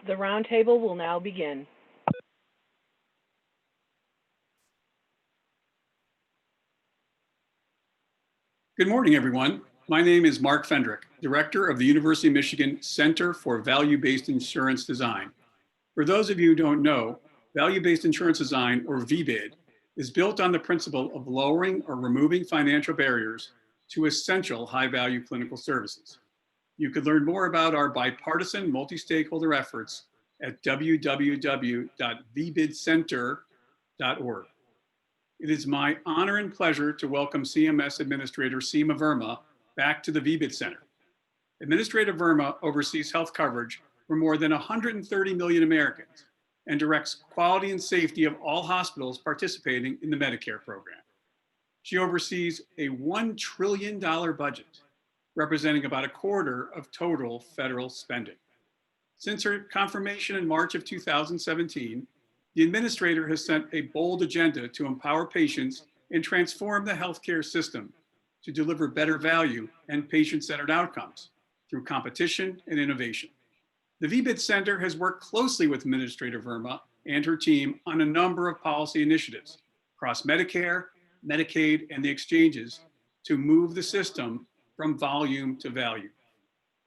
The roundtable will now begin. Good morning, everyone. My name is Mark Fendrick, Director of the University of Michigan Center for Value-Based Insurance Design. For those of you who don't know, Value-Based Insurance Design, or VBID, is built on the principle of lowering or removing financial barriers to essential high-value clinical services. You could learn more about our bipartisan multi-stakeholder efforts at www.vbidcenter.org. It is my honor and pleasure to welcome CMS Administrator Seema Verma back to the VBID Center. Administrator Verma oversees health coverage for more than 130 million Americans and directs quality and safety of all hospitals participating in the Medicare program. She oversees a $1 trillion budget, representing about a quarter of total federal spending. Since her confirmation in March of 2017, the administrator has set a bold agenda to empower patients and transform the healthcare system to deliver better value and patient-centered outcomes through competition and innovation. The VBID Center has worked closely with Administrator Verma and her team on a number of policy initiatives across Medicare, Medicaid, and the exchanges to move the system from volume to value.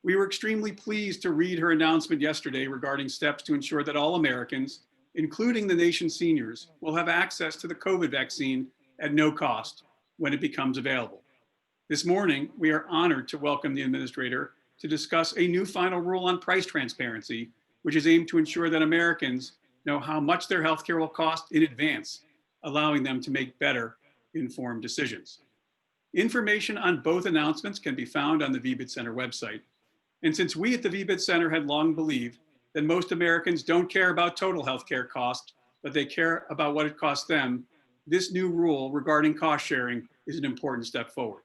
We were extremely pleased to read her announcement yesterday regarding steps to ensure that all Americans, including the nation's seniors, will have access to the COVID vaccine at no cost when it becomes available. This morning, we are honored to welcome the administrator to discuss a new final rule on price transparency, which is aimed to ensure that Americans know how much their healthcare will cost in advance, allowing them to make better informed decisions. Information on both announcements can be found on the VBID Center website. And since we at the VBID Center had long believed that most Americans don't care about total healthcare cost, but they care about what it costs them, this new rule regarding cost sharing is an important step forward.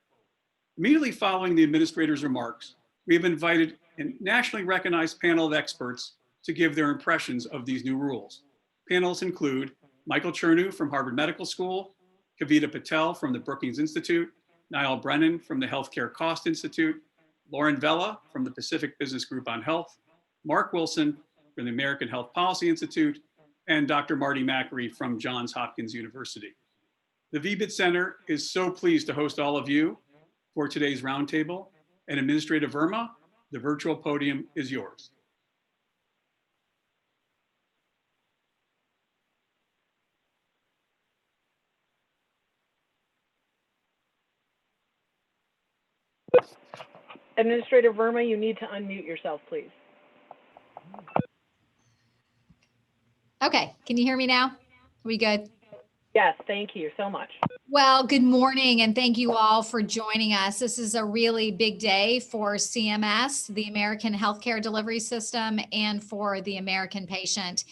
Immediately following the administrator's remarks, we have invited a nationally recognized panel of experts to give their impressions of these new rules. Panelists include Michael Chernew from Harvard Medical School, Kavita Patel from the Brookings Institute, Niall Brennan from the Healthcare Cost Institute, Lauren Vella from the Pacific Business Group on Health, Mark Wilson from the American Health Policy Institute, and Dr. Marty Macri from Johns Hopkins University. The VBID Center is so pleased to host all of you for today's roundtable. And Administrator Verma, the virtual podium is yours. Administrator Verma, you need to unmute yourself, please. Okay, can you hear me now? Are we good? Yes, thank you so much. Well, good morning, and thank you all for joining us. This is a really big day for CMS, the American Healthcare Delivery System, and for the American patient.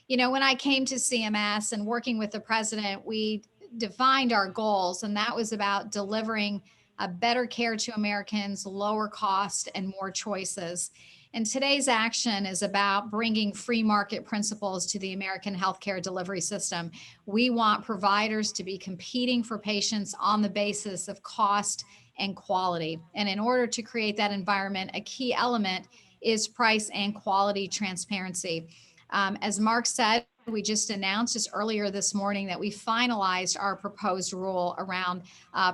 You know, when I came to CMS and working with the president, we defined our goals, and that was about delivering a better care to Americans, lower cost, and more choices. And today's action is about bringing free market principles to the American healthcare delivery system. We want providers to be competing for patients on the basis of cost and quality. And in order to create that environment, a key element is price and quality transparency. As Mark said, we just announced just earlier this morning that we finalized our proposed rule around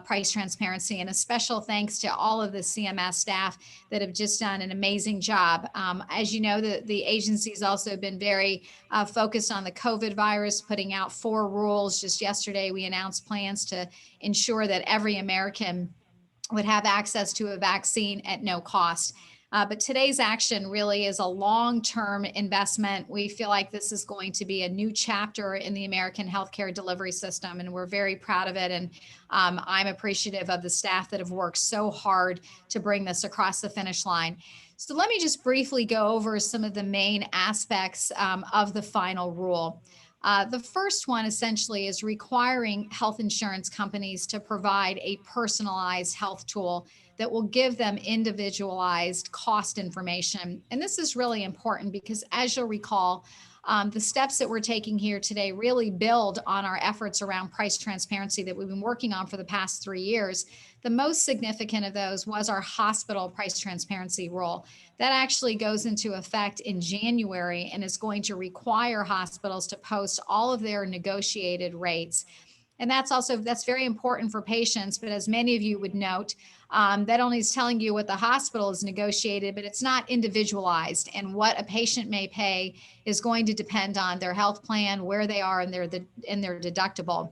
price transparency, and a special thanks to all of the CMS staff that have just done an amazing job. As you know, the agency's also been very focused on the COVID virus, putting out 4 rules. Just yesterday, we announced plans to ensure that every American would have access to a vaccine at no cost. But today's action really is a long-term investment. We feel like this is going to be a new chapter in the American healthcare delivery system, and we're very proud of it. And I'm appreciative of the staff that have worked so hard to bring this across the finish line. So let me just briefly go over some of the main aspects of the final rule. The first one essentially is requiring health insurance companies to provide a personalized health tool that will give them individualized cost information. And this is really important because, as you'll recall, the steps that we're taking here today really build on our efforts around price transparency that we've been working on for the past 3 years. The most significant of those was our hospital price transparency rule. That actually goes into effect in January and is going to require hospitals to post all of their negotiated rates. And that's very important for patients. But as many of you would note, that only is telling you what the hospital has negotiated, but it's not individualized. And what a patient may pay is going to depend on their health plan, where they are in their deductible.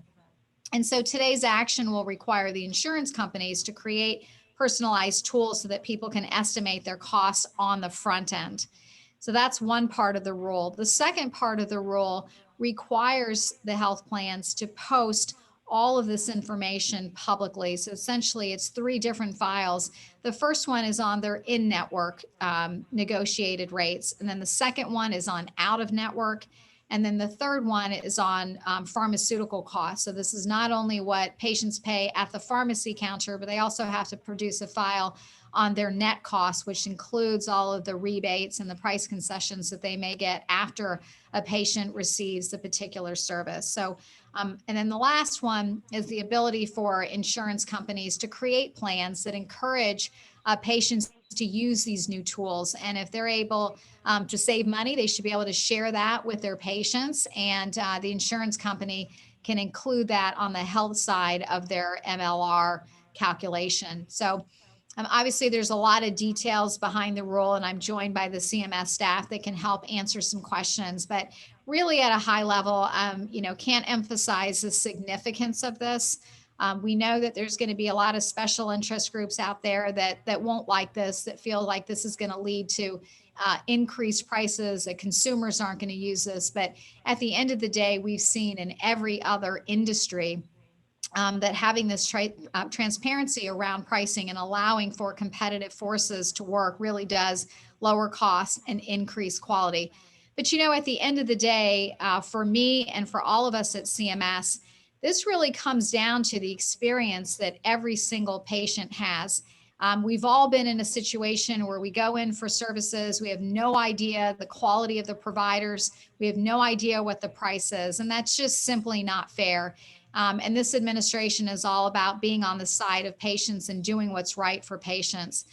And so today's action will require the insurance companies to create personalized tools so that people can estimate their costs on the front end. So that's one part of the rule. The second part of the rule requires the health plans to post all of this information publicly. So essentially, it's 3 different files. The first one is on their in-network negotiated rates. And then the second one is on out-of-network. And then the third one is on pharmaceutical costs. So this is not only what patients pay at the pharmacy counter, but they also have to produce a file on their net costs, which includes all of the rebates and the price concessions that they may get after a patient receives the particular service. So, and then the last one is the ability for insurance companies to create plans that encourage patients to use these new tools. And if they're able to save money, they should be able to share that with their patients. And the insurance company can include that on the health side of their MLR calculation. So obviously, there's a lot of details behind the rule, and I'm joined by the CMS staff that can help answer some questions. But really, at a high level, can't emphasize the significance of this. We know that there's going to be a lot of special interest groups out there that won't like this, that feel like this is going to lead to increased prices, that consumers aren't going to use this. But at the end of the day, we've seen in every other industry that having this transparency around pricing and allowing for competitive forces to work really does lower costs and increase quality. But at the end of the day, for me and for all of us at CMS, this really comes down to the experience that every single patient has. We've all been in a situation where we go in for services, we have no idea the quality of the providers, we have no idea what the price is, and that's just simply not fair. And this administration is all about being on the side of patients and doing what's right for patients.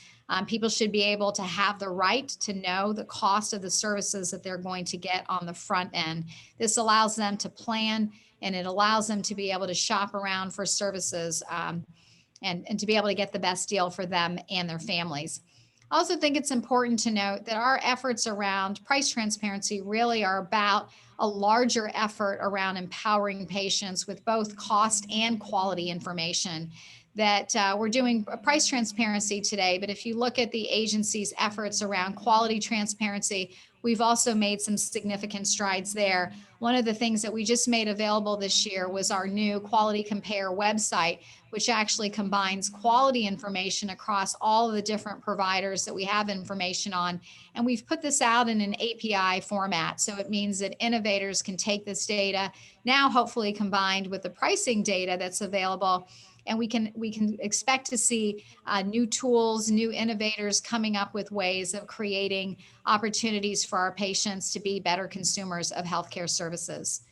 People should be able to have the right to know the cost of the services that they're going to get on the front end. This allows them to plan, and it allows them to be able to shop around for services and to be able to get the best deal for them and their families. I also think it's important to note that our efforts around price transparency really are about a larger effort around empowering patients with both cost and quality information. That we're doing price transparency today, but if you look at the agency's efforts around quality transparency, we've also made some significant strides there. One of the things that we just made available this year was our new Quality Compare website, which actually combines quality information across all of the different providers that we have information on. And we've put this out in an API format. So it means that innovators can take this data, now hopefully combined with the pricing data that's available, and we can expect to see new tools, new innovators coming up with ways of creating opportunities for our patients to be better consumers of healthcare services.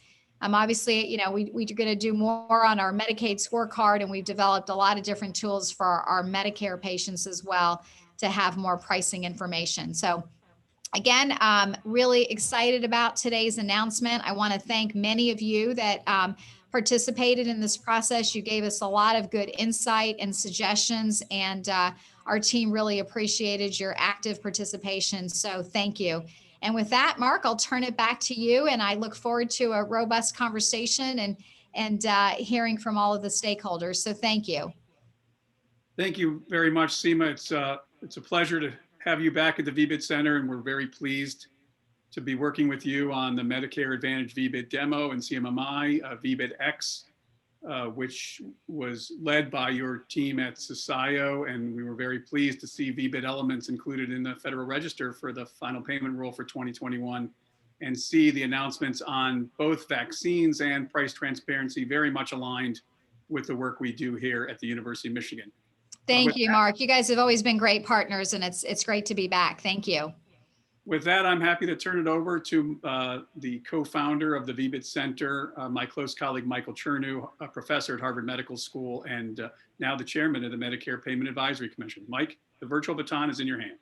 Obviously, we're going to do more on our Medicaid scorecard, and we've developed a lot of different tools for our Medicare patients as well to have more pricing information. So again, really excited about today's announcement. I want to thank many of you that participated in this process. You gave us a lot of good insight and suggestions, and our team really appreciated your active participation. So thank you. And with that, Mark, I'll turn it back to you, and I look forward to a robust conversation and hearing from all of the stakeholders. So thank you. Thank you very much, Seema. It's a pleasure to have you back at the VBID Center, and we're very pleased to be working with you on the Medicare Advantage VBID demo and CMMI VBID X, which was led by your team at CSIO, and we were very pleased to see VBID elements included in the Federal Register for the final payment rule for 2021, and see the announcements on both vaccines and price transparency very much aligned with the work we do here at the University of Michigan. Thank you, Mark. You guys have always been great partners, and it's great to be back. Thank you. With that, I'm happy to turn it over to the co-founder of the VBIT Center, my close colleague, Michael Chernew, a professor at Harvard Medical School, and now the chairman of the Medicare Payment Advisory Commission. Mike, the virtual baton is in your hand.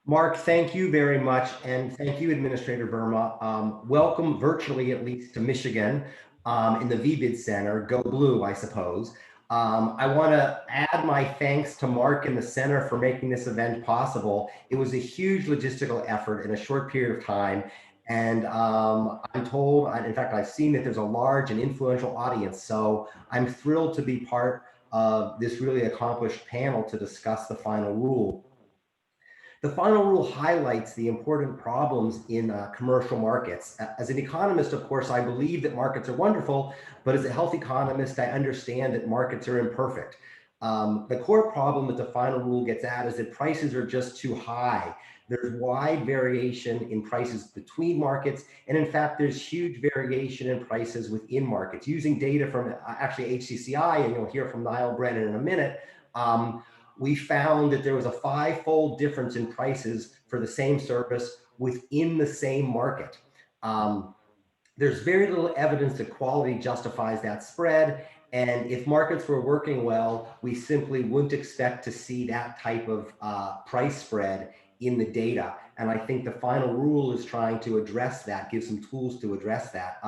Mark, thank you very much. And thank you, Administrator Verma. Welcome virtually, at least, to Michigan in the VBIT Center. Go Blue, I suppose. I want to add my thanks to Mark and the center for making this event possible. It was a huge logistical effort in a short period of time. And I'm told, in fact, I've seen that there's a large and influential audience. So I'm thrilled to be part of this really accomplished panel to discuss the final rule. The final rule highlights the important problems in commercial markets. As an economist, of course, I believe that markets are wonderful, but as a health economist, I understand that markets are imperfect. The core problem that the final rule gets at is that prices are just too high. There's wide variation in prices between markets, and in fact, there's huge variation in prices within markets. Using data from actually HCCI, and you'll hear from Niall Brennan in a minute, we found that there was a 5-fold difference in prices for the same service within the same market. There's very little evidence that quality justifies that spread. And if markets were working well, we simply wouldn't expect to see that type of price spread in the data. And I think the final rule is trying to address that, give some tools to address that.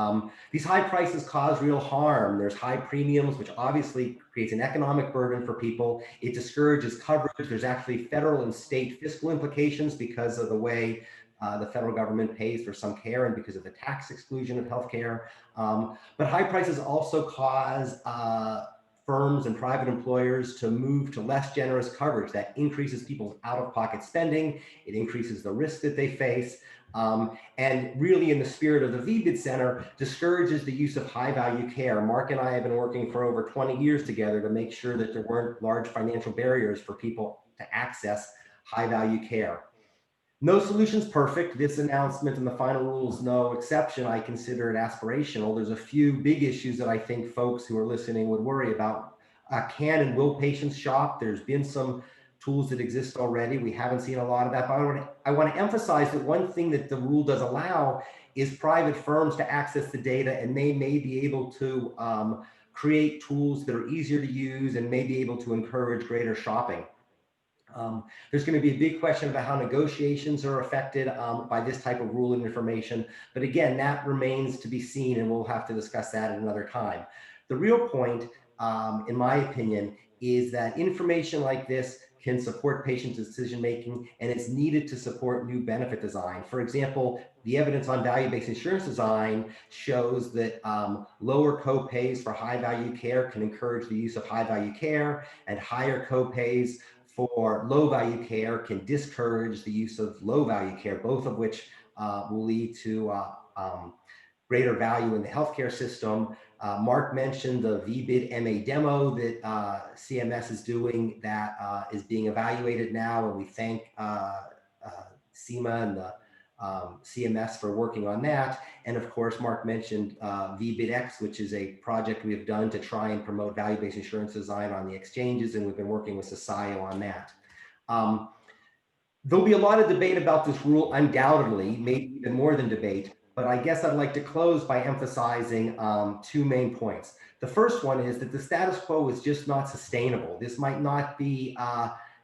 These high prices cause real harm. There's high premiums, which obviously creates an economic burden for people. It discourages coverage. There's actually federal and state fiscal implications because of the way the federal government pays for some care and because of the tax exclusion of healthcare. But high prices also cause firms and private employers to move to less generous coverage. That increases people's out-of-pocket spending. It increases the risk that they face. And really, in the spirit of the VBIT Center, discourages the use of high-value care. Mark and I have been working for over 20 years together to make sure that there weren't large financial barriers for people to access high-value care. No solution's perfect. This announcement and the final rule is no exception. I consider it aspirational. There's a few big issues that I think folks who are listening would worry about. Can and will patients shop? There's been some tools that exist already. We haven't seen a lot of that, but I want to emphasize that one thing that the rule does allow is private firms to access the data, and they may be able to create tools that are easier to use and may be able to encourage greater shopping. There's going to be a big question about how negotiations are affected by this type of rule and information. But again, that remains to be seen, and we'll have to discuss that at another time. The real point, in my opinion, is that information like this can support patient decision-making, and it's needed to support new benefit design. For example, the evidence on value-based insurance design shows that lower co-pays for high-value care can encourage the use of high-value care, and higher co-pays for low-value care can discourage the use of low-value care, both of which will lead to greater value in the healthcare system. Mark mentioned the VBIT MA demo that CMS is doing that is being evaluated now, and we thank Seema and the CMS for working on that. And of course, Mark mentioned VBIT-X, which is a project we have done to try and promote value-based insurance design on the exchanges, and we've been working with SOCIO on that. There'll be a lot of debate about this rule, undoubtedly, maybe even more than debate, but I guess I'd like to close by emphasizing 2 main points. The first one is that the status quo is just not sustainable. This might not be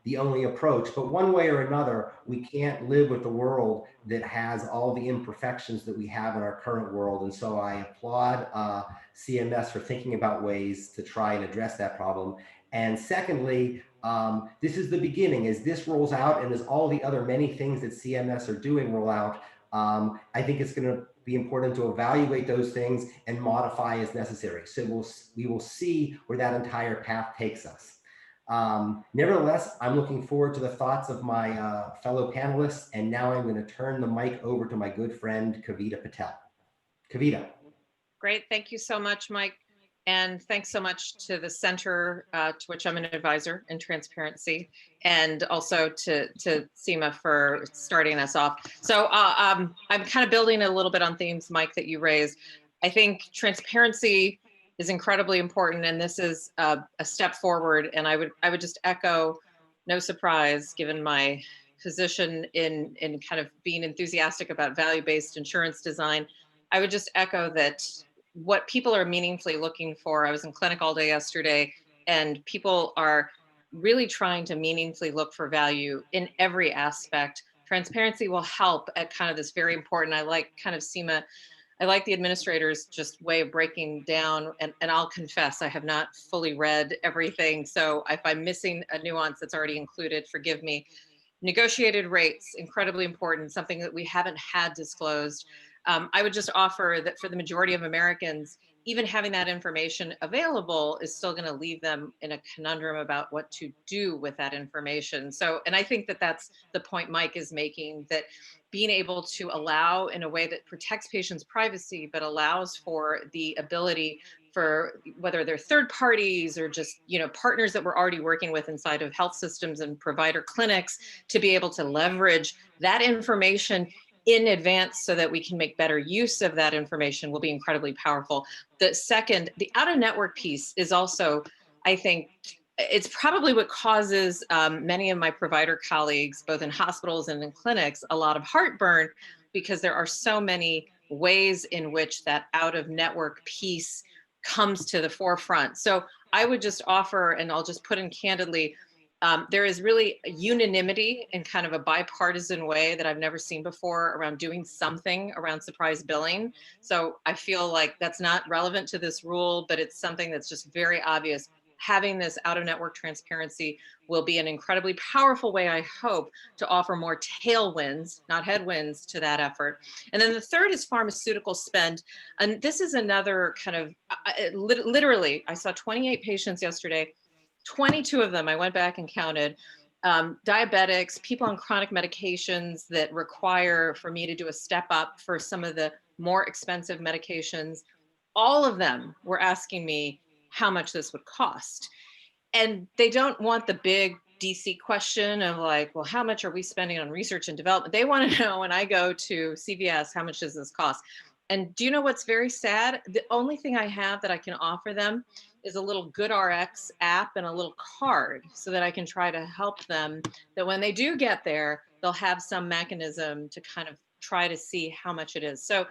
the only approach, but one way or another, we can't live with a world that has all the imperfections that we have in our current world. And so I applaud CMS for thinking about ways to try and address that problem. And secondly, this is the beginning. As this rolls out and as all the other many things that CMS are doing roll out, I think it's going to be important to evaluate those things and modify as necessary. So we will see where that entire path takes us. Nevertheless, I'm looking forward to the thoughts of my fellow panelists, and now I'm going to turn the mic over to my good friend, Kavita Patel. Kavita. Great, thank you so much, Mike. And thanks so much to the center, to which I'm an advisor in transparency, and also to Seema for starting us off. So I'm kind of building a little bit on themes, Mike, that you raised. I think transparency is incredibly important, and this is a step forward. And I would just echo, no surprise, given my position in kind of being enthusiastic about value-based insurance design, I would just echo that what people are meaningfully looking for. I was in clinic all day yesterday, and people are really trying to meaningfully look for value in every aspect. Transparency will help at kind of this very important, I like kind of Seema, I like the administrator's just way of breaking down, and I'll confess, I have not fully read everything. So if I'm missing a nuance that's already included, forgive me. Negotiated rates, incredibly important, something that we haven't had disclosed. I would just offer that for the majority of Americans, even having that information available is still going to leave them in a conundrum about what to do with that information. So, and I think that that's the point Mike is making, that being able to allow in a way that protects patients' privacy, but allows for the ability for whether they're third parties or just, you know, partners that we're already working with inside of health systems and provider clinics, to be able to leverage that information in advance so that we can make better use of that information will be incredibly powerful. The second, the out-of-network piece is also, I think, it's probably what causes many of my provider colleagues, both in hospitals and in clinics, a lot of heartburn, because there are so many ways in which that out-of-network piece comes to the forefront. So I would just offer, and I'll just put in candidly, there is really a unanimity in kind of a bipartisan way that I've never seen before around doing something around surprise billing. So I feel like that's not relevant to this rule, but it's something that's just very obvious. Having this out-of-network transparency will be an incredibly powerful way, I hope, to offer more tailwinds, not headwinds, to that effort. And then the third is pharmaceutical spend. And this is another kind of, literally, I saw 28 patients yesterday. 22 of them, I went back and counted, diabetics, people on chronic medications that require for me to do a step up for some of the more expensive medications. All of them were asking me how much this would cost. And they don't want the big DC question of like, well, how much are we spending on research and development? They want to know when I go to CVS, how much does this cost? And do you know what's very sad? The only thing I have that I can offer them is a little GoodRx app and a little card so that I can try to help them, that when they do get there, they'll have some mechanism to kind of try to see how much it is. So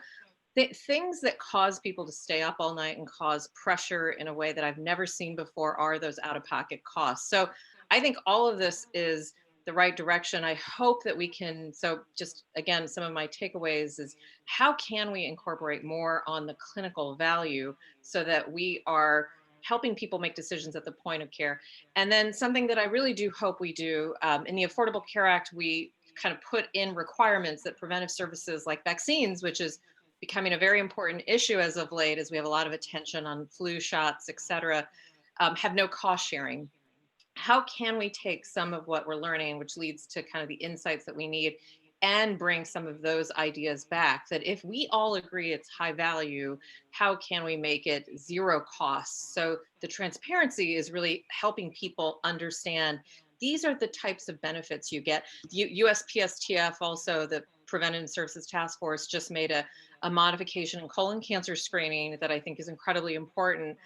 the things that cause people to stay up all night and cause pressure in a way that I've never seen before are those out-of-pocket costs. So I think all of this is the right direction. I hope that we can, so just again, some of my takeaways is how can we incorporate more on the clinical value so that we are helping people make decisions at the point of care. And then something that I really do hope we do, in the Affordable Care Act, we kind of put in requirements that preventive services like vaccines, which is becoming a very important issue as of late, as we have a lot of attention on flu shots, et cetera, have no cost sharing. How can we take some of what we're learning, which leads to kind of the insights that we need, and bring some of those ideas back, that if we all agree it's high value, how can we make it zero cost? So the transparency is really helping people understand these are the types of benefits you get. USPSTF, also the Preventive Services Task Force, just made a modification in colon cancer screening that I think is incredibly important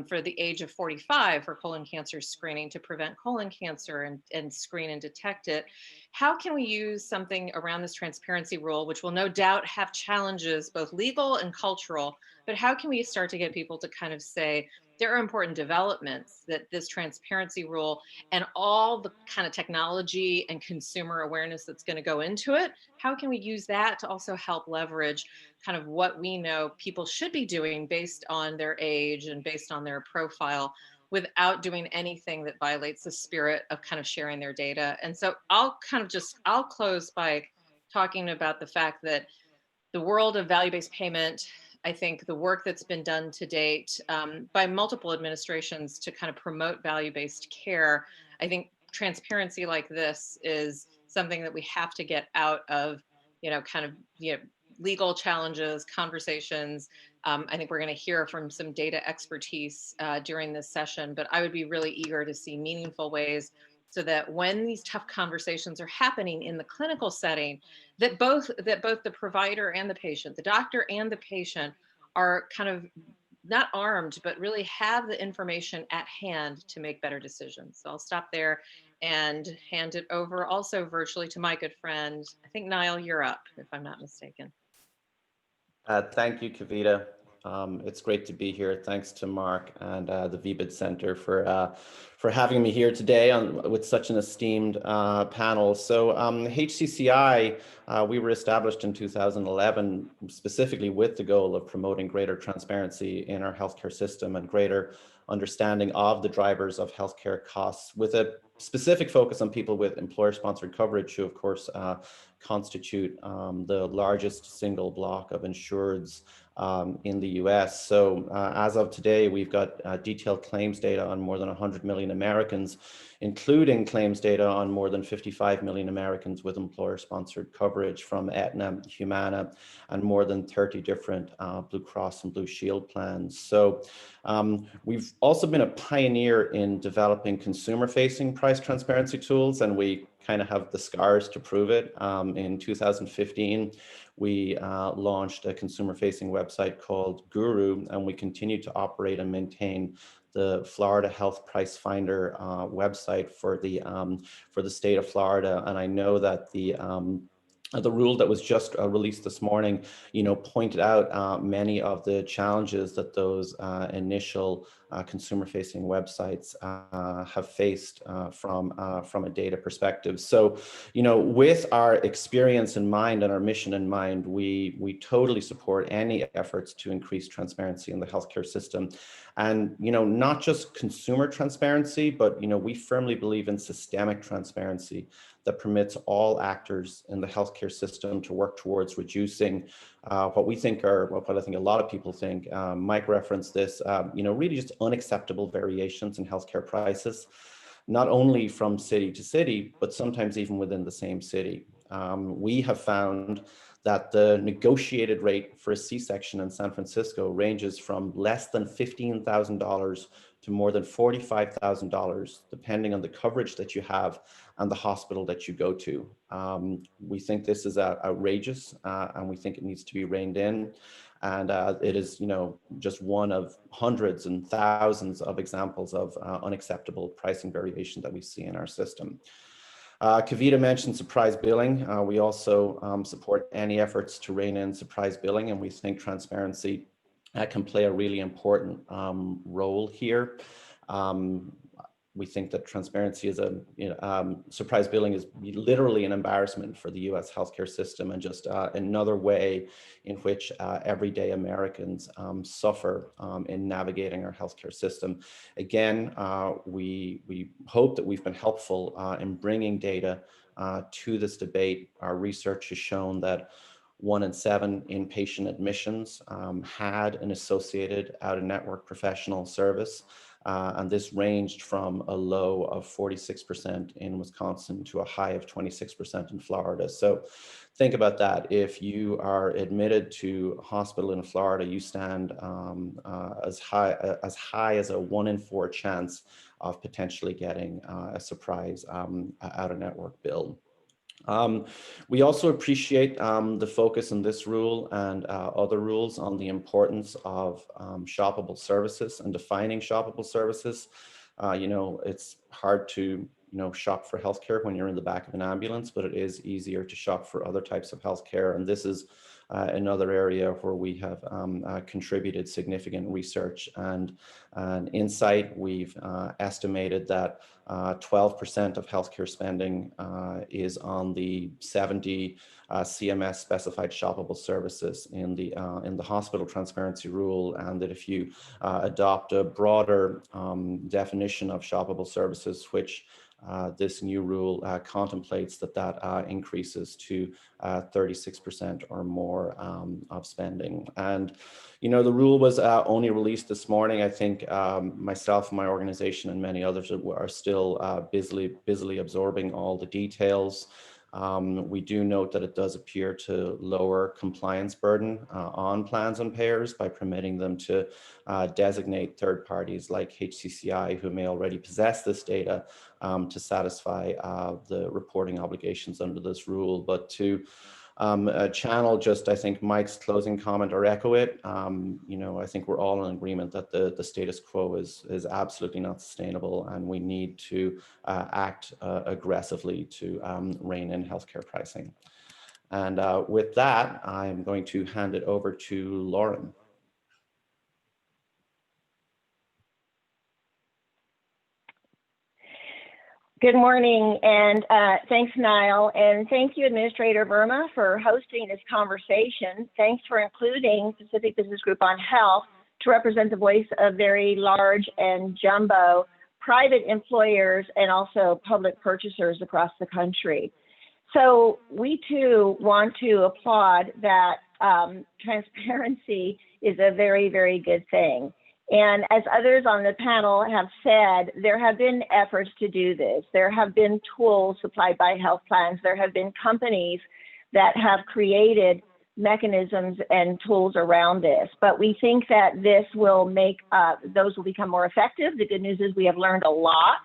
for the age of 45 for colon cancer screening to prevent colon cancer and screen and detect it. How can we use something around this transparency rule, which will no doubt have challenges, both legal and cultural, but how can we start to get people to kind of say, there are important developments that this transparency rule and all the kind of technology and consumer awareness that's going to go into it, how can we use that to also help leverage kind of what we know people should be doing based on their age and based on their profile, without doing anything that violates the spirit of kind of sharing their data. And so I'll close by talking about the fact that the world of value-based payment, I think the work that's been done to date by multiple administrations to kind of promote value-based care, I think transparency like this is something that we have to get out of, legal challenges, conversations. I think we're going to hear from some data expertise during this session, but I would be really eager to see meaningful ways so that when these tough conversations are happening in the clinical setting, that both the provider and the patient, the doctor and the patient, are kind of not armed, but really have the information at hand to make better decisions. So I'll stop there and hand it over also virtually to my good friend. I think Niall, you're up, if I'm not mistaken. Thank you, Kavita. It's great to be here. Thanks to Mark and the VBID Center for having me here today with such an esteemed panel. So HCCI, we were established in 2011 specifically with the goal of promoting greater transparency in our healthcare system and greater understanding of the drivers of healthcare costs, with a specific focus on people with employer-sponsored coverage, who of course constitute the largest single block of insureds in the US. So as of today, we've got detailed claims data on more than 100 million Americans, including claims data on more than 55 million Americans with employer-sponsored coverage from Aetna, Humana, and more than 30 different Blue Cross and Blue Shield plans. So we've also been a pioneer in developing consumer-facing price transparency tools, and we kind of have the scars to prove it. In 2015, we launched a consumer-facing website called Guru, and we continue to operate and maintain the Florida Health Price Finder website for the state of Florida. And I know that the rule that was just released this morning, pointed out many of the challenges that those initial consumer-facing websites have faced from a data perspective. So, with our experience in mind and our mission in mind, we totally support any efforts to increase transparency in the healthcare system. And, not just consumer transparency, but, we firmly believe in systemic transparency that permits all actors in the healthcare system to work towards reducing what we think are, what I think a lot of people think, Mike referenced this, really just unacceptable variations in healthcare prices, not only from city to city, but sometimes even within the same city. We have found that the negotiated rate for a C-section in San Francisco ranges from less than $15,000 to more than $45,000, depending on the coverage that you have and the hospital that you go to. We think this is outrageous, and we think it needs to be reined in. And it is, just one of hundreds and thousands of examples of unacceptable pricing variation that we see in our system. Kavita mentioned surprise billing. We also support any efforts to rein in surprise billing, and we think transparency can play a really important role here. We think that transparency is surprise billing is literally an embarrassment for the US healthcare system, and just another way in which everyday Americans suffer in navigating our healthcare system. Again, we hope that we've been helpful in bringing data to this debate. Our research has shown that 1 in 7 inpatient admissions had an associated out-of-network professional service. And this ranged from a low of 46% in Wisconsin to a high of 26% in Florida. So think about that. If you are admitted to a hospital in Florida, you stand as high as a 1 in 4 chance of potentially getting a surprise out-of-network bill. We also appreciate the focus in this rule and other rules on the importance of shoppable services and defining shoppable services. It's hard to shop for healthcare when you're in the back of an ambulance, but it is easier to shop for other types of healthcare. And this is another area where we have contributed significant research and insight. We've estimated that 12% of healthcare spending is on the 70 CMS specified shoppable services in the hospital transparency rule, and that if you adopt a broader definition of shoppable services, which this new rule contemplates, that increases to 36% or more of spending. And the rule was only released this morning. I think myself and my organization and many others are still busily absorbing all the details. We do note that it does appear to lower compliance burden on plans and payers by permitting them to designate third parties like HCCI, who may already possess this data, to satisfy the reporting obligations under this rule. But to channel just, I think, Mike's closing comment or echo it. I think we're all in agreement that the status quo is absolutely not sustainable, and we need to act aggressively to rein in healthcare pricing. And with that, I'm going to hand it over to Lauren. Good morning, and thanks, Niall, and thank you, Administrator Verma, for hosting this conversation. Thanks for including Pacific Business Group on Health to represent the voice of very large and jumbo private employers and also public purchasers across the country. So we too want to applaud that transparency is a very, very good thing. And as others on the panel have said, there have been efforts to do this. There have been tools supplied by health plans. There have been companies that have created mechanisms and tools around this. But we think that this will make, those will become more effective. The good news is we have learned a lot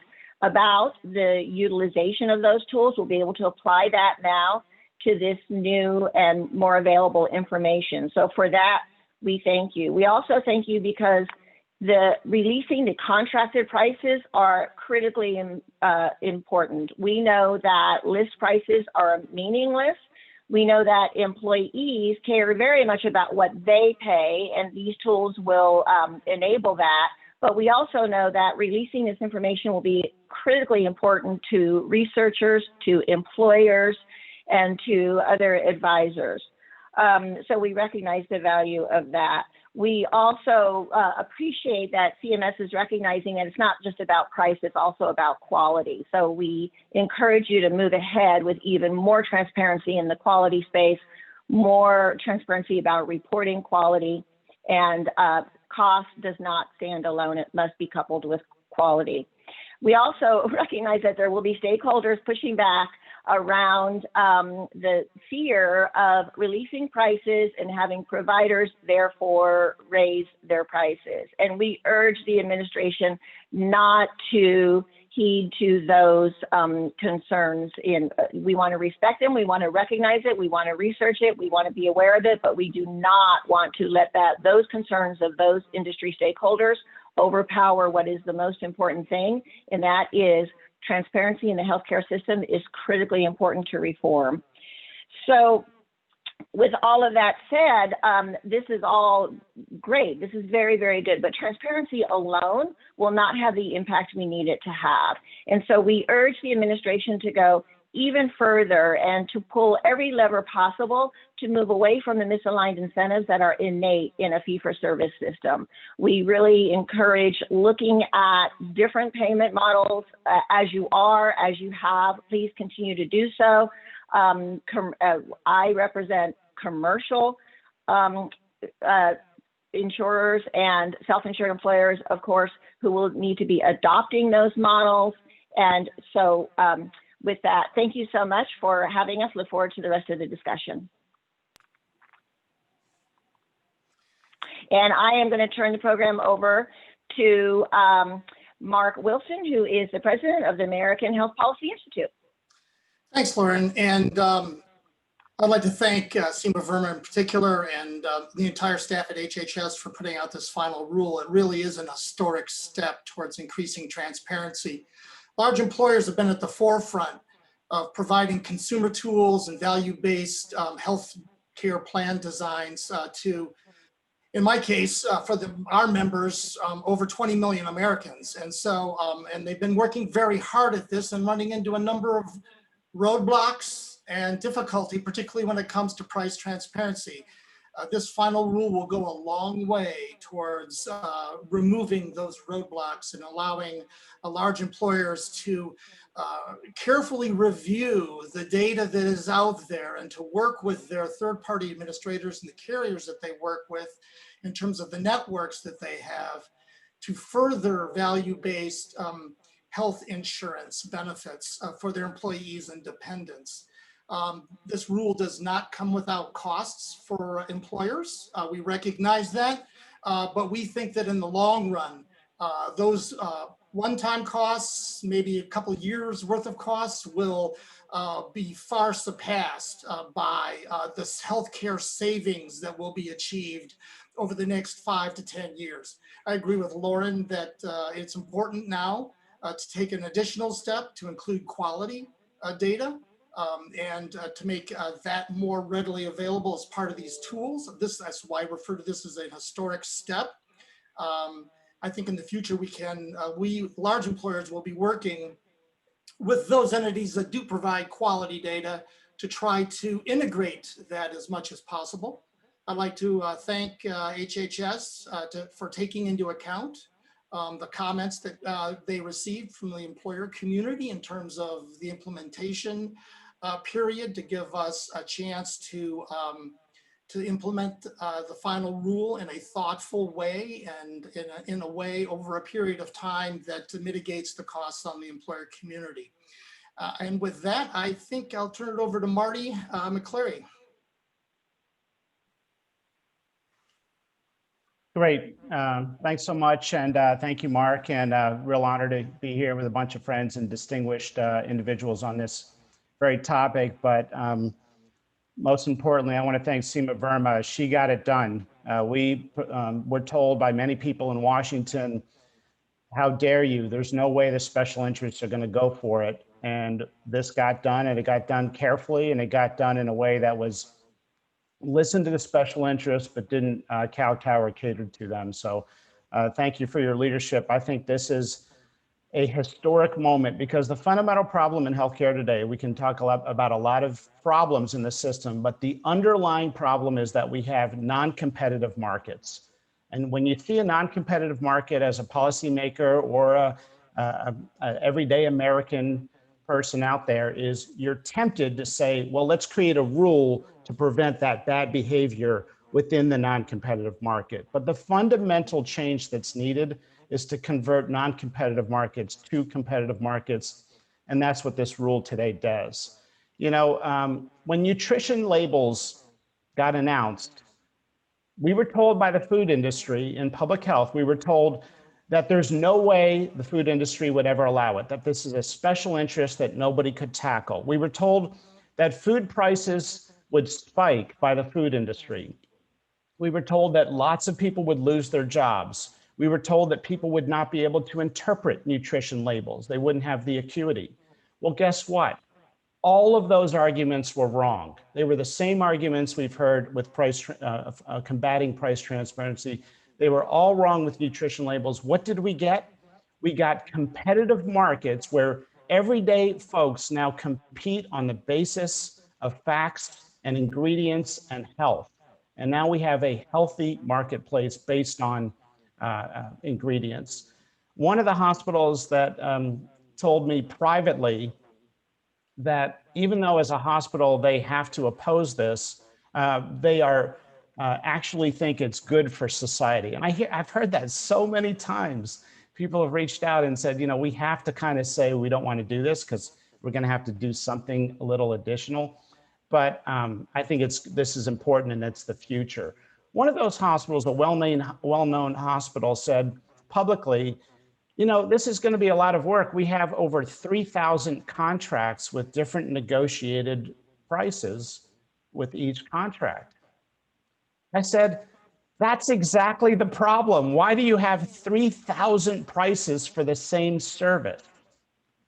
about the utilization of those tools. We'll be able to apply that now to this new and more available information. So for that, we thank you. We also thank you because releasing the contracted prices are critically important. We know that list prices are meaningless. We know that employees care very much about what they pay, and these tools will enable that. But we also know that releasing this information will be critically important to researchers, to employers, and to other advisors. So we recognize the value of that. We also appreciate that CMS is recognizing that it's not just about price, it's also about quality. So we encourage you to move ahead with even more transparency in the quality space, more transparency about reporting quality, and cost does not stand alone. It must be coupled with quality. We also recognize that there will be stakeholders pushing back around the fear of releasing prices and having providers therefore raise their prices. And we urge the administration not to heed to those concerns. We want to respect them, we want to recognize it, we want to research it, we want to be aware of it, but we do not want to let those concerns of those industry stakeholders overpower what is the most important thing, and that is transparency in the healthcare system is critically important to reform. So with all of that said, this is all great. This is very, very good, but transparency alone will not have the impact we need it to have. And so we urge the administration to go even further and to pull every lever possible to move away from the misaligned incentives that are innate in a fee-for-service system. We really encourage looking at different payment models as you have, please continue to do so. I represent commercial insurers and self-insured employers, of course, who will need to be adopting those models. And so with that, thank you so much for having us. Look forward to the rest of the discussion. And I am going to turn the program over to Mark Wilson, who is the president of the American Health Policy Institute. Thanks, Lauren. And I'd like to thank Seema Verma in particular and the entire staff at HHS for putting out this final rule. It really is an historic step towards increasing transparency. Large employers have been at the forefront of providing consumer tools and value-based health care plan designs to, in my case, for our members, over 20 million Americans. And so, and they've been working very hard at this and running into a number of roadblocks and difficulty, particularly when it comes to price transparency. This final rule will go a long way towards removing those roadblocks and allowing large employers to carefully review the data that is out there and to work with their third-party administrators and the carriers that they work with in terms of the networks that they have to further value-based health insurance benefits for their employees and dependents. This rule does not come without costs for employers. We recognize that, but we think that in the long run, those one-time costs, maybe a couple years worth of costs, will be far surpassed by this healthcare savings that will be achieved over the next 5 to 10 years. I agree with Lauren that it's important now to take an additional step to include quality data and to make that more readily available as part of these tools. That's why I refer to this as a historic step. I think in the future we large employers will be working with those entities that do provide quality data to try to integrate that as much as possible. I'd like to thank HHS for taking into account the comments that they received from the employer community in terms of the implementation period to give us a chance to implement the final rule in a thoughtful way and in a way over a period of time that mitigates the costs on the employer community. And with that, I think I'll turn it over to Marty McCleary. Great. Thanks so much. And thank you, Mark. And real honor to be here with a bunch of friends and distinguished individuals on this very topic. But most importantly, I want to thank Seema Verma. She got it done. We were told by many people in Washington, how dare you? There's no way the special interests are going to go for it. And this got done, and it got done carefully, and it got done in a way that was listened to the special interests, but didn't kowtow or cater to them. So thank you for your leadership. I think this is a historic moment because the fundamental problem in healthcare today, we can talk about a lot of problems in the system, but the underlying problem is that we have non-competitive markets. And when you see a non-competitive market as a policymaker or a everyday American person out there, is you're tempted to say, well, let's create a rule to prevent that bad behavior within the non-competitive market. But the fundamental change that's needed is to convert non-competitive markets to competitive markets. And that's what this rule today does. You know, when nutrition labels got announced, we were told by the food industry in public health, we were told that there's no way the food industry would ever allow it, that this is a special interest that nobody could tackle. We were told that food prices would spike by the food industry. We were told that lots of people would lose their jobs. We were told that people would not be able to interpret nutrition labels. They wouldn't have the acuity. Well, guess what? All of those arguments were wrong. They were the same arguments we've heard with combating price transparency. They were all wrong with nutrition labels. What did we get? We got competitive markets where everyday folks now compete on the basis of facts and ingredients and health. And now we have a healthy marketplace based on ingredients. One of the hospitals that told me privately that even though as a hospital they have to oppose this, they are actually think it's good for society. And I've heard that so many times. People have reached out and said, you know, we have to kind of say we don't want to do this because we're going to have to do something a little additional. But I think this is important, and it's the future. One of those hospitals, a well-known hospital, said publicly, you know, this is going to be a lot of work. We have over 3,000 contracts with different negotiated prices with each contract. I said, that's exactly the problem. Why do you have 3,000 prices for the same service?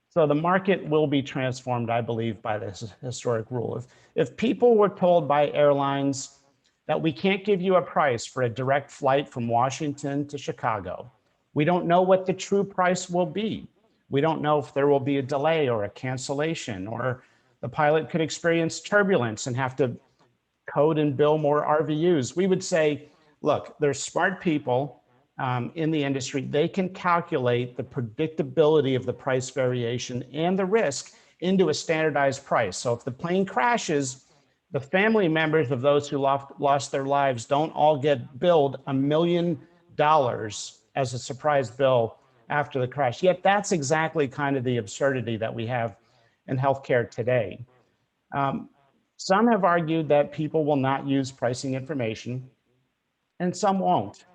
So the market will be transformed, I believe, by this historic rule. If people were told by airlines that we can't give you a price for a direct flight from Washington to Chicago, we don't know what the true price will be. We don't know if there will be a delay or a cancellation, or the pilot could experience turbulence and have to code and bill more RVUs. We would say, look, there's smart people in the industry. They can calculate the predictability of the price variation and the risk into a standardized price. So if the plane crashes, the family members of those who lost their lives don't all get billed $1 million as a surprise bill after the crash. Yet that's exactly kind of the absurdity that we have in healthcare today. Some have argued that people will not use pricing information, and some won't.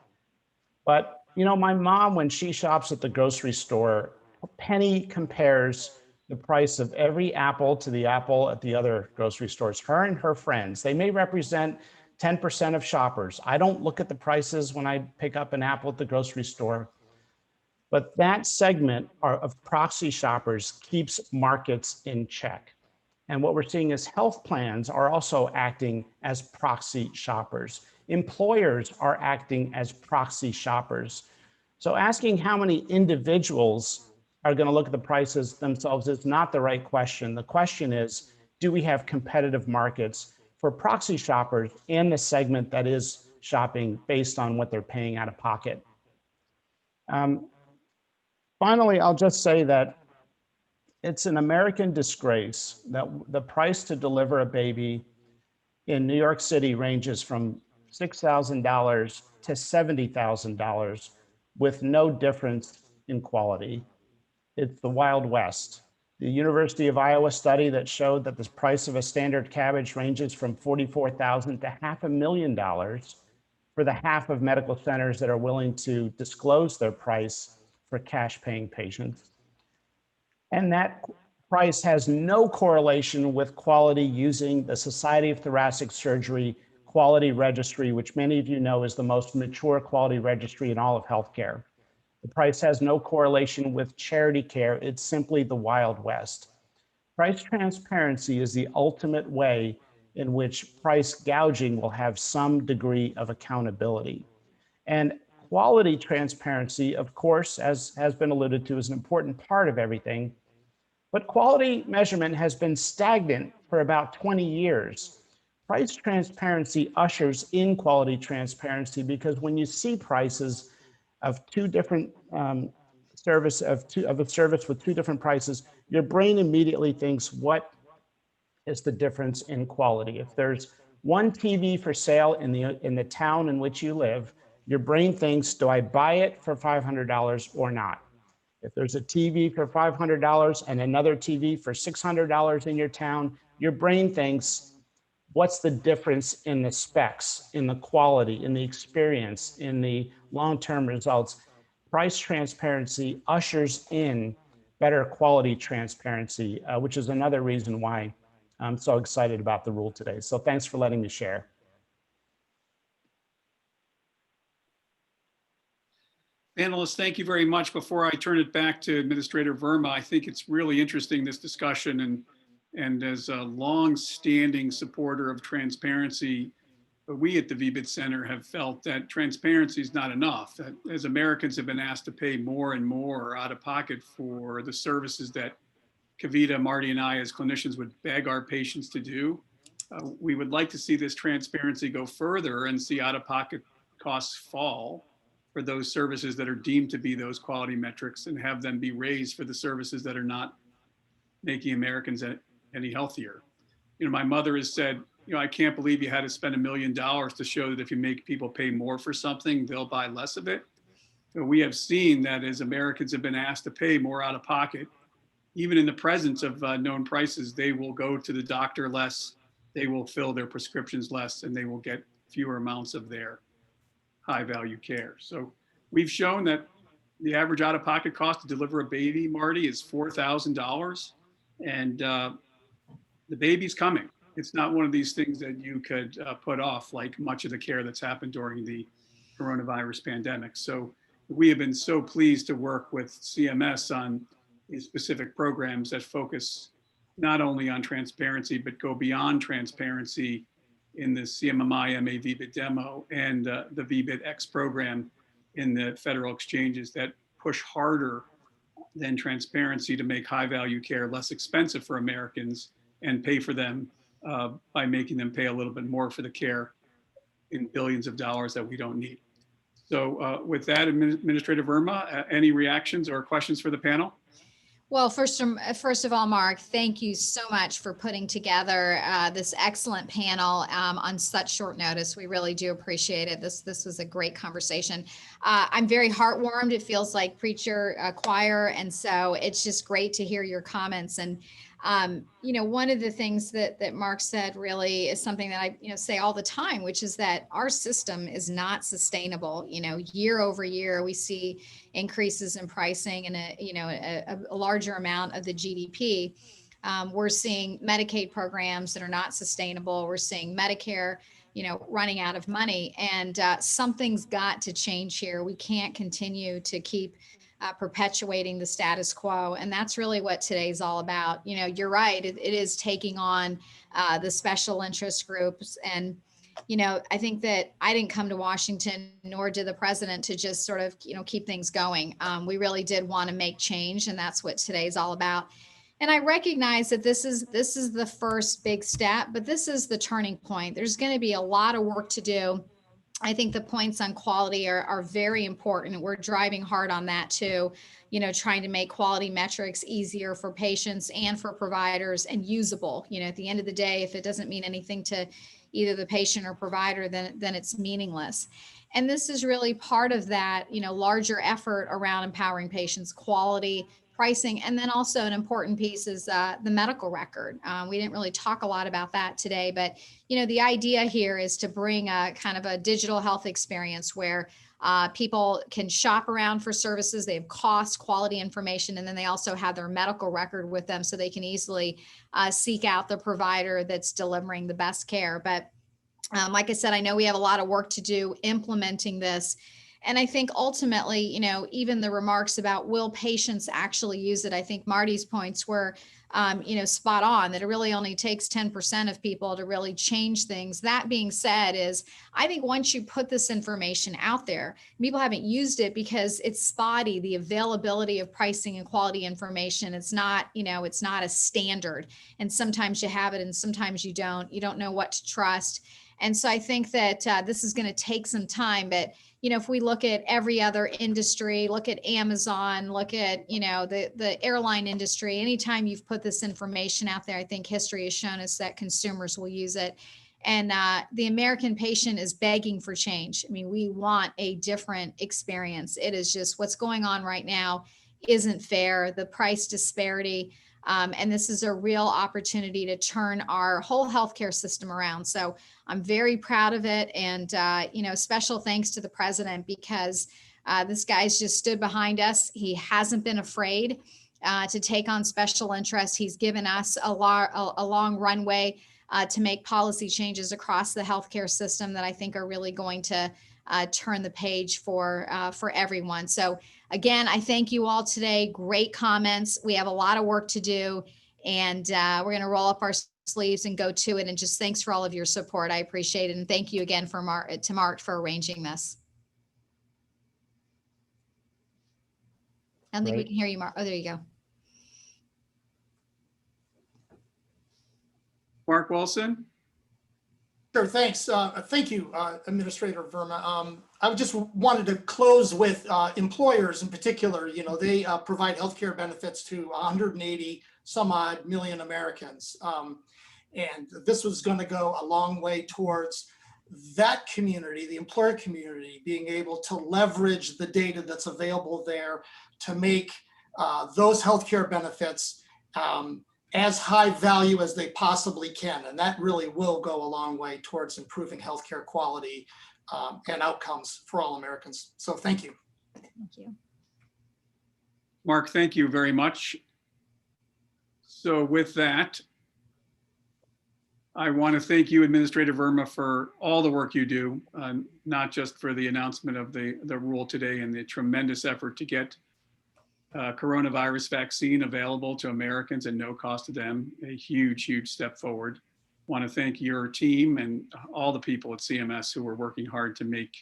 But, you know, my mom, when she shops at the grocery store, a penny compares the price of every apple to the apple at the other grocery stores, her and her friends. They may represent 10% of shoppers. I don't look at the prices when I pick up an apple at the grocery store, but that segment of proxy shoppers keeps markets in check. And what we're seeing is health plans are also acting as proxy shoppers. Employers are acting as proxy shoppers. So asking how many individuals are going to look at the prices themselves is not the right question. The question is, do we have competitive markets for proxy shoppers in the segment that is shopping based on what they're paying out of pocket? Finally, I'll just say that it's an American disgrace that the price to deliver a baby in New York City ranges from $6,000 to $70,000 with no difference in quality. It's the Wild West. The University of Iowa study that showed that the price of a standard cabbage ranges from $44,000 to $500,000 for the half of medical centers that are willing to disclose their price for cash paying patients. And that price has no correlation with quality using the Society of Thoracic Surgery quality registry, which many of you know is the most mature quality registry in all of healthcare. The price has no correlation with charity care. It's simply the Wild West. Price transparency is the ultimate way in which price gouging will have some degree of accountability. And quality transparency, of course, as has been alluded to, is an important part of everything. But quality measurement has been stagnant for about 20 years. Price transparency ushers in quality transparency because when you see prices of two different service of a service with two different prices, your brain immediately thinks, what is the difference in quality? If there's one TV for sale in the town in which you live, your brain thinks, do I buy it for $500 or not? If there's a TV for $500 and another TV for $600 in your town, your brain thinks, what's the difference in the specs, in the quality, in the experience, in the long-term results? Price transparency ushers in better quality transparency, which is another reason why I'm so excited about the rule today. So thanks for letting me share. Panelists, thank you very much. Before I turn it back to Administrator Verma, I think it's really interesting, this discussion, and as a long-standing supporter of transparency, we at the VBID Center have felt that transparency is not enough. That as Americans have been asked to pay more and more out of pocket for the services that Kavita, Marty, and I as clinicians would beg our patients to do, we would like to see this transparency go further and see out-of-pocket costs fall for those services that are deemed to be those quality metrics and have them be raised for the services that are not making Americans any healthier. You know, my mother has said, you know, I can't believe you had to spend $1 million to show that if you make people pay more for something, they'll buy less of it. So we have seen that as Americans have been asked to pay more out of pocket, even in the presence of known prices, they will go to the doctor less, they will fill their prescriptions less, and they will get fewer amounts of their high value care. So we've shown that the average out-of-pocket cost to deliver a baby, Marty, is $4,000, and the baby's coming. It's not one of these things that you could put off like much of the care that's happened during the coronavirus pandemic. So we have been so pleased to work with CMS on these specific programs that focus not only on transparency, but go beyond transparency in the CMMI MA VBID demo and the VBID X program in the federal exchanges that push harder than transparency to make high value care less expensive for Americans and pay for them by making them pay a little bit more for the care in billions of dollars that we don't need. So with that, Administrator Verma, any reactions or questions for the panel? Well, first of all, Mark, thank you so much for putting together this excellent panel on such short notice. We really do appreciate it. This was a great conversation. I'm very heartwarmed. It feels like preacher choir, and so it's just great to hear your comments. And One of the things that Mark said really is something that I, say all the time, which is that our system is not sustainable. Year over year, we see increases in pricing and a larger amount of the GDP. We're seeing Medicaid programs that are not sustainable. We're seeing Medicare, running out of money, and something's got to change here. We can't continue to keep perpetuating the status quo. And that's really what today's all about. You're right. It is taking on the special interest groups. And, I think that I didn't come to Washington, nor did the president, to just sort of, keep things going. We really did want to make change. And that's what today's all about. And I recognize that this is the first big step, but this is the turning point. There's going to be a lot of work to do. I think the points on quality are very important. We're driving hard on that too, trying to make quality metrics easier for patients and for providers and usable. At the end of the day, if it doesn't mean anything to either the patient or provider, then it's meaningless. And this is really part of that, larger effort around empowering patients, quality, pricing, and then also an important piece is the medical record. We didn't really talk a lot about that today, but the idea here is to bring a kind of a digital health experience where people can shop around for services. They have cost, quality information, and then they also have their medical record with them so they can easily seek out the provider that's delivering the best care. But like I said, I know we have a lot of work to do implementing this. And I think ultimately, even the remarks about will patients actually use it, I think Marty's points were, spot on, that it really only takes 10% of people to really change things. That being said, I think once you put this information out there, people haven't used it because it's spotty, the availability of pricing and quality information. It's not, it's not a standard. And sometimes you have it and sometimes you don't. You don't know what to trust. And so I think that this is going to take some time, but if we look at every other industry, look at Amazon, look at, the airline industry, anytime you've put this information out there, I think history has shown us that consumers will use it. And the American patient is begging for change. I mean, we want a different experience. It is just what's going on right now isn't fair. The price disparity. And this is a real opportunity to turn our whole healthcare system around. So I'm very proud of it. And, special thanks to the president because this guy's just stood behind us. He hasn't been afraid to take on special interests. He's given us a long runway to make policy changes across the healthcare system that I think are really going to turn the page for everyone. So again, I thank you all today. Great comments. We have a lot of work to do, and we're going to roll up our sleeves and go to it. And just thanks for all of your support. I appreciate it. And thank you again to Mark for arranging this. I don't think we can hear you, Mark. Oh, there you go. Mark Wilson. Sure, thanks. Thank you, Administrator Verma. I just wanted to close with employers in particular. They provide healthcare benefits to 180 some odd million Americans. And this was going to go a long way towards that community, the employer community, being able to leverage the data that's available there to make those healthcare benefits as high value as they possibly can. And that really will go a long way towards improving healthcare quality and outcomes for all Americans. So thank you. Thank you. Mark, thank you very much. So with that, I want to thank you, Administrator Verma, for all the work you do, not just for the announcement of the rule today and the tremendous effort to get coronavirus vaccine available to Americans at no cost to them, a huge, huge step forward. Want to thank your team and all the people at CMS who are working hard to make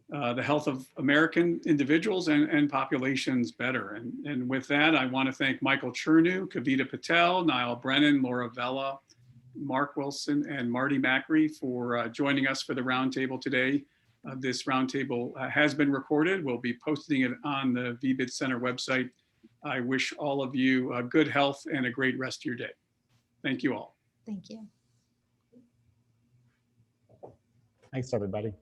the health of American individuals and populations better. And with that, I want to thank Michael Chernew, Kavita Patel, Niall Brennan, Laura Vella, Mark Wilson, and Marty Macri for joining us for the roundtable today. This roundtable has been recorded. We'll be posting it on the VBID Center website. I wish all of you good health and a great rest of your day. Thank you all. Thank you. Thanks, everybody.